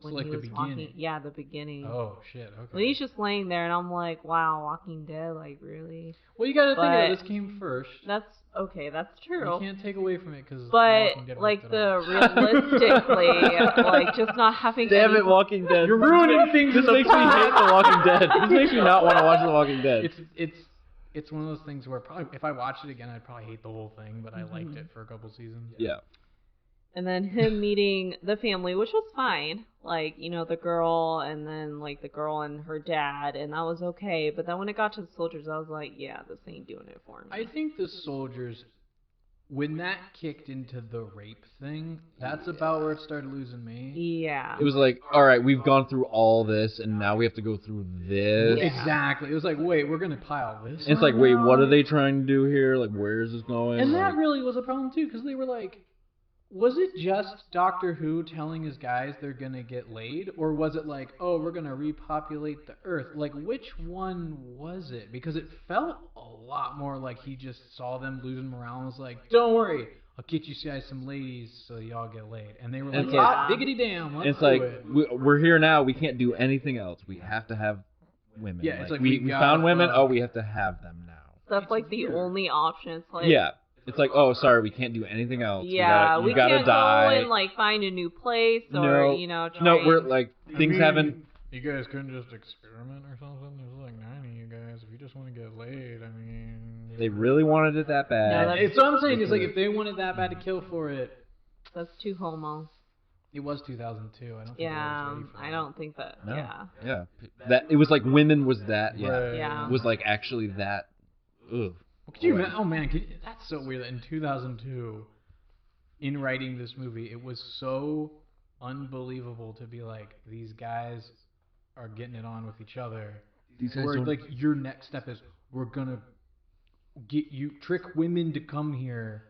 So when like he the was beginning. walking. Yeah, the beginning. Oh shit. Okay. When he's just laying there, and I'm like, wow, Walking Dead, like really? Well, you got to think about it. But This came first. that's okay. That's You true. can't take away from it because But Walking Dead like ripped it off. realistically, like just not having. Damn any... it, Walking Dead. You're ruining things. This in the makes me hate past. The Walking Dead. This makes me not want to watch The Walking Dead. It's one of those things where probably if I watched it again, I'd probably hate the whole thing. But I liked it for a couple seasons. Yeah. And then him meeting the family, which was fine. Like, you know, the girl and then, like, the girl and her dad, and that was okay. But then when it got to the soldiers, I was like, yeah, this ain't doing it for me. I think the soldiers, when that kicked into the rape thing, that's about where it started losing me. Yeah. It was like, all right, we've gone through all this, and now we have to go through this. Yeah. Exactly. It was like, wait, we're going to pile this. And it's like, wait, what are they trying to do here? Like, where is this going? And like, that really was a problem, too, because they were like, was it just Doctor Who telling his guys they're going to get laid? Or was it like, oh, we're going to repopulate the Earth? Like, which one was it? Because it felt a lot more like he just saw them losing morale and was like, don't worry, I'll get you guys some ladies so y'all get laid. And they were like, Yeah. diggity damn, let's it's do like, it. we're here now. We can't do anything else. We have to have women. Yeah, it's like we we found women. gotta- Oh, we have to have them now. That's, like, the only option. It's like... Yeah. It's like, oh, sorry, we can't do anything else. Yeah, we gotta can't die. go and, like, find a new place or, No, you know, try no, and- we're like, things haven't. You guys couldn't just experiment or something? There's like 9 of you guys. If you just want to get laid, I mean... They really wanted it that bad. No, that's- It's what I'm saying. It's like if they wanted that bad to kill for it, That's too homo. it was 2002. I don't think Yeah, I was ready for I that. don't think that, No. yeah. Yeah, that it was like women was that. Yeah, Right. Yeah. was like actually that. Ugh. Could you imagine? Oh man, that's so weird that in 2002, in writing this movie, it was so unbelievable to be like, these guys are getting it on with each other. These guys Where don't- like your next step is, we're gonna trick women to come here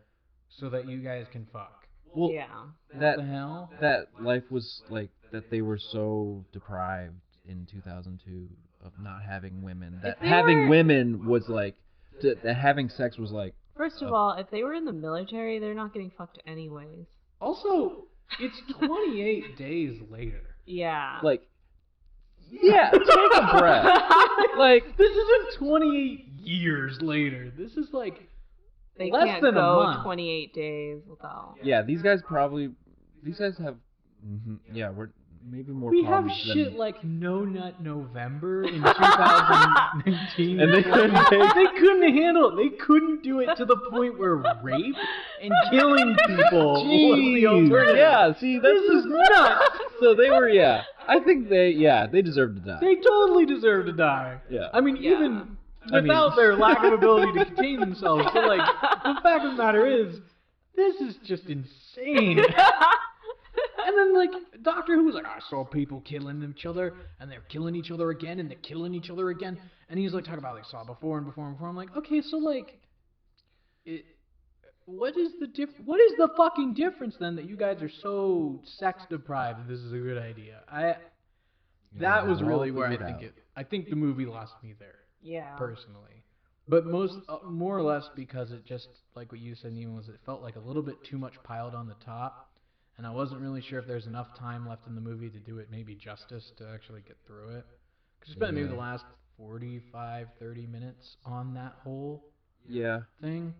so that you guys can fuck. Well, Yeah. that What the hell? that life was like that they were so deprived in 2002 of not having women. That they having were- women was like that having sex was like First of all, if they were in the military, they're not getting fucked anyways. Also, it's 28 days later. Yeah. like yeah, take a breath. Like This isn't 28 years later. This is like they less can't than a go month. 28 days without. yeah, these guys have yeah, we're maybe more we have problems shit than, like No Nut November in 2019. And they couldn't take- They couldn't handle it. They couldn't do it to the point where rape and killing people was the Jeez, alternative. yeah, see This is nuts. So they were I think they deserve to die. They totally deserve to die. Yeah. I mean, Yeah. even without their lack of ability to contain themselves. But like, the fact of the matter is, this is just insane. And then like Doctor Who was like, I saw people killing each other, and they're killing each other again, and they're killing each other again. And he's like talking about like saw it before and before and before. I'm like, okay, so like, what is the fucking difference then that you guys are so sex deprived that this is a good idea? That was really where I think the movie lost me there. Yeah. Personally, but more or less because it just, like what you said, Neemah, was it felt like a little bit too much piled on the top, and I wasn't really sure if there's enough time left in the movie to do it maybe justice to actually get through it. Because you spent maybe the last 45, 30 minutes on that whole thing,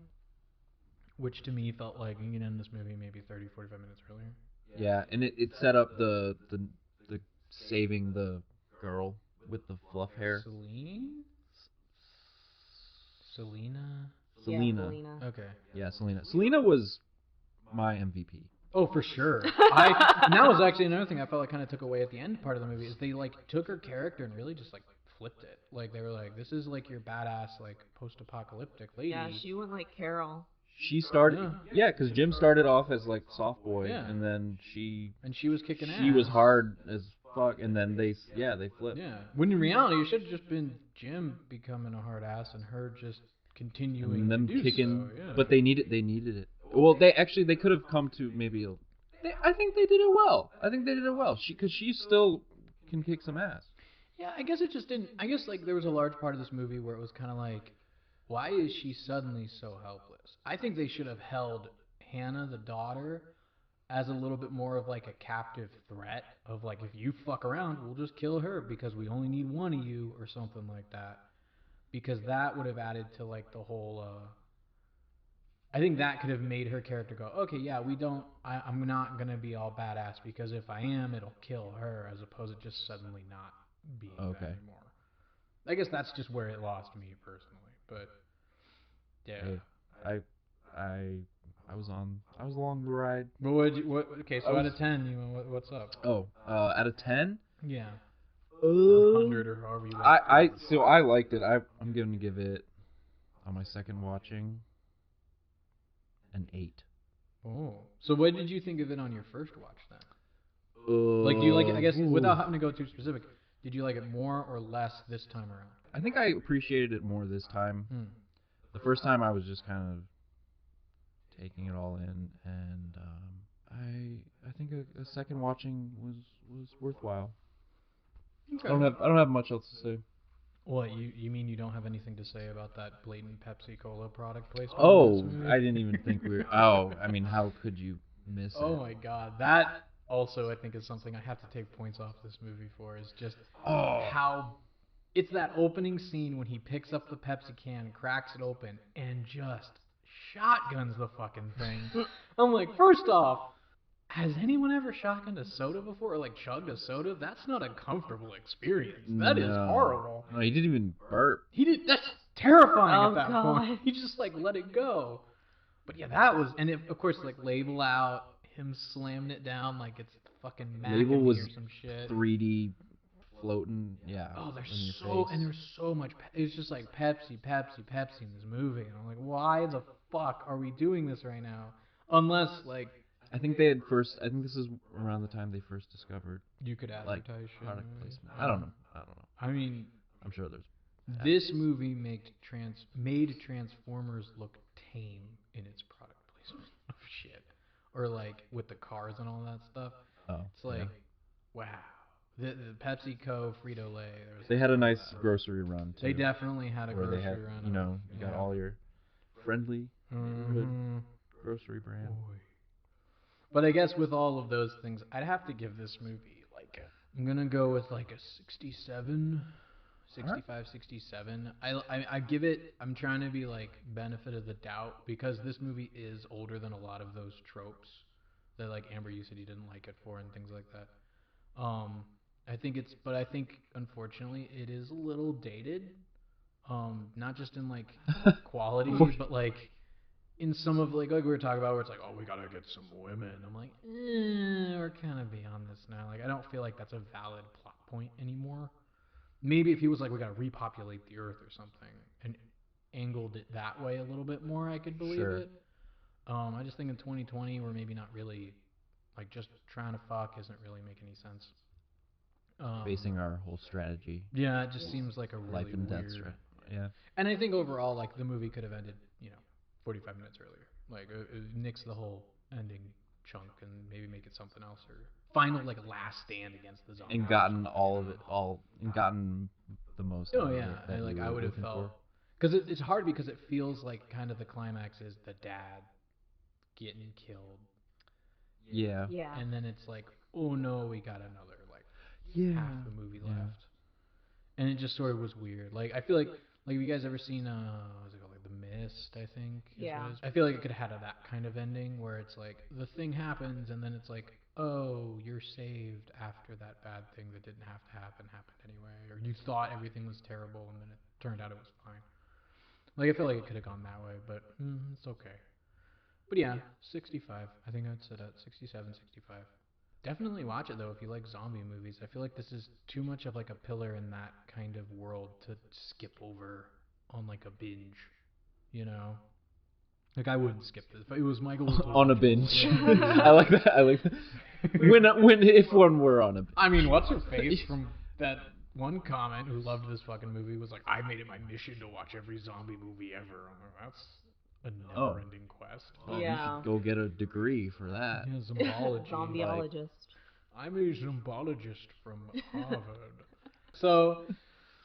which to me felt like you can end this movie maybe 30, 45 minutes earlier. Yeah, and it set up the saving the girl with the fluff hair. Selena? Selena. Yeah, Selena. Okay. Yeah, Selena. Selena was my MVP. Oh, for sure. And that was actually another thing I felt like kind of took away at the end part of the movie is they like took her character and really just like flipped it. Like they were like, this is like your badass like post-apocalyptic lady. Yeah, she went like Carol. She started, because Jim started off as like soft boy, Yeah. and then she was kicking ass. she was hard as fuck, and then they flipped. Yeah. When in reality, it should have just been Jim becoming a hard ass and her just continuing And them to do kicking, so, yeah. but they needed it. Well, they could have come to maybe. I think they did it well. Because she still can kick some ass. Yeah, I guess it just didn't. I guess like there was a large part of this movie where it was kind of like, why is she suddenly so helpless? I think they should have held Hannah, the daughter, as a little bit more of like a captive threat of like, if you fuck around, we'll just kill her because we only need one of you or something like that. Because that would have added to like the whole. I think that could have made her character go, okay, yeah, we don't. I'm not gonna be all badass because if I am, it'll kill her, as opposed to just suddenly not being that anymore. I guess that's just where it lost me personally, but yeah. Hey, I was along the ride. But okay, so out of 10, what's up? Out of 10? Yeah. Or 100 or however you like. So I liked it. I'm going to give it, on my second watching, an 8. Oh. So what did you think of it on your first watch then? Like, do you like it, I guess, without having to go too specific, did you like it more or less this time around? I think I appreciated it more this time. The first time I was just kind of taking it all in, and I think a second watching was worthwhile. Okay. I don't have much else to say. What, you mean you don't have anything to say about that blatant Pepsi Cola product placement? Oh, I didn't even think we were. Oh, I mean, how could you miss it? Oh my God, that also I think is something I have to take points off this movie for, is just how it's that opening scene when he picks up the Pepsi can, cracks it open, and just shotguns the fucking thing. I'm like, first off, has anyone ever shotgunned a soda before, or like chugged a soda? That's not a comfortable experience. That is horrible. No, he didn't even burp. He did. That's terrifying at that point. He just like let it go. But yeah, that was, and of course like label out, him slamming it down like it's fucking Label was or some shit. 3D floating, yeah. Oh, there's so much. It's just like Pepsi, Pepsi, Pepsi in this movie, and I'm like, why the fuck are we doing this right now? Unless like, I think this is around the time they first discovered you could advertise like product placement. I don't know. I mean, I'm sure there's. This movie made Transformers look tame in its product placement of shit, or like with the cars and all that stuff. Oh, it's like, wow. The PepsiCo, Frito-Lay. They had a nice grocery run too. They definitely had a grocery run. You know, you got all your friendly grocery brand. Boy. But I guess with all of those things, I'd have to give this movie like I'm gonna go with like a 67, 65, 67. I give it. I'm trying to be like benefit of the doubt because this movie is older than a lot of those tropes that like Amber, you said you didn't like it for and things like that. I think unfortunately it is a little dated. Not just in like quality, but like in some of like we were talking about where it's like, oh, we gotta get some women. I'm like, we're kind of beyond this now. Like, I don't feel like that's a valid plot point anymore. Maybe if he was like, we gotta repopulate the earth or something, and angled it that way a little bit more, I could believe it. I just think in 2020 we're maybe not really like just trying to fuck isn't really make any sense. Basing our whole strategy. Yeah, it just seems like a really life and death weird. Yeah. And I think overall, like the movie could have ended, 45 minutes earlier. Like it nix the whole ending chunk and maybe make it something else or final like last stand against the zombie. And gotten gotten the most. Oh yeah, I would have felt because it's hard because it feels like kind of the climax is the dad getting killed. Yeah. Yeah. And then it's like, oh no, we got another half the movie left. And it just sort of was weird. Like I feel like have you guys ever seen what's it called, like The Mist, I think? Yeah. I feel like it could have had that kind of ending where it's like the thing happens and then it's like, oh, you're saved after that bad thing that didn't have to happened anyway, or you thought everything was terrible and then it turned out it was fine. Like I feel like it could have gone that way, but it's okay. But yeah, 65. I think I'd set at 67, 65. Definitely watch it though if you like zombie movies. I feel like this is too much of like a pillar in that kind of world to skip over on like a binge, Like I wouldn't skip this. If it was Michael on a binge. I like that. If one were on a binge. I mean, what's her face from that one comment who loved this fucking movie was like, I made it my mission to watch every zombie movie ever. I'm like, that's a never-ending quest. Well, you should go get a degree for that. Yeah, zombology. Zombieologist. I'm a zoologist from Harvard. So,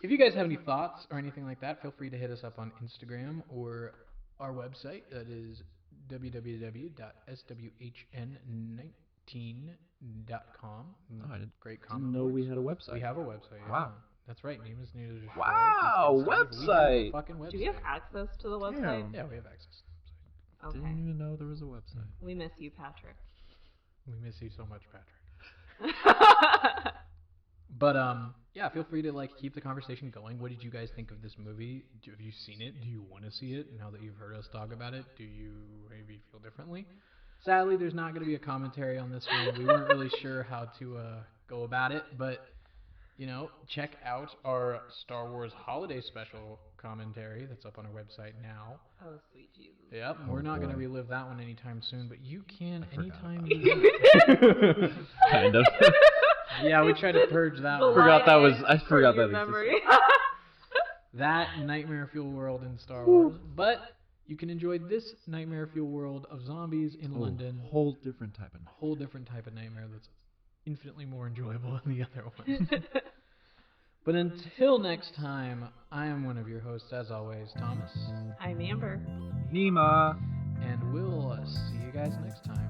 if you guys have any thoughts or anything like that, feel free to hit us up on Instagram or our website. That is www.swhn19.com. Oh, I Great didn't comment. know we had a website. We have a website. Yeah. Wow. That's right. Neemah's new to the show. Wow, We have a website. fucking website. Do we have access to the website? Damn. Yeah, we have access. Okay. Didn't even know there was a website. We miss you, Patrick. We miss you so much, Patrick. But yeah, feel free to keep the conversation going. What did you guys think of this movie? Have you seen it? Do you want to see it? Now that you've heard us talk about it, do you maybe feel differently? Sadly, there's not going to be a commentary on this one. We weren't really sure how to go about it, but check out our Star Wars Holiday Special commentary that's up on our website now. Oh, sweet Jesus. Yep, we're not going to relive that one anytime soon, but you can anytime about you want. Kind of. Yeah, we tried to purge that one. I forgot that memory. That Nightmare Fuel World in Star Wars. But you can enjoy this Nightmare Fuel World of zombies in London. Whole different type of Whole different type of nightmare that's infinitely more enjoyable than the other one. But until next time, I am one of your hosts, as always, Thomas. I'm Amber. Neemah. And we'll see you guys next time.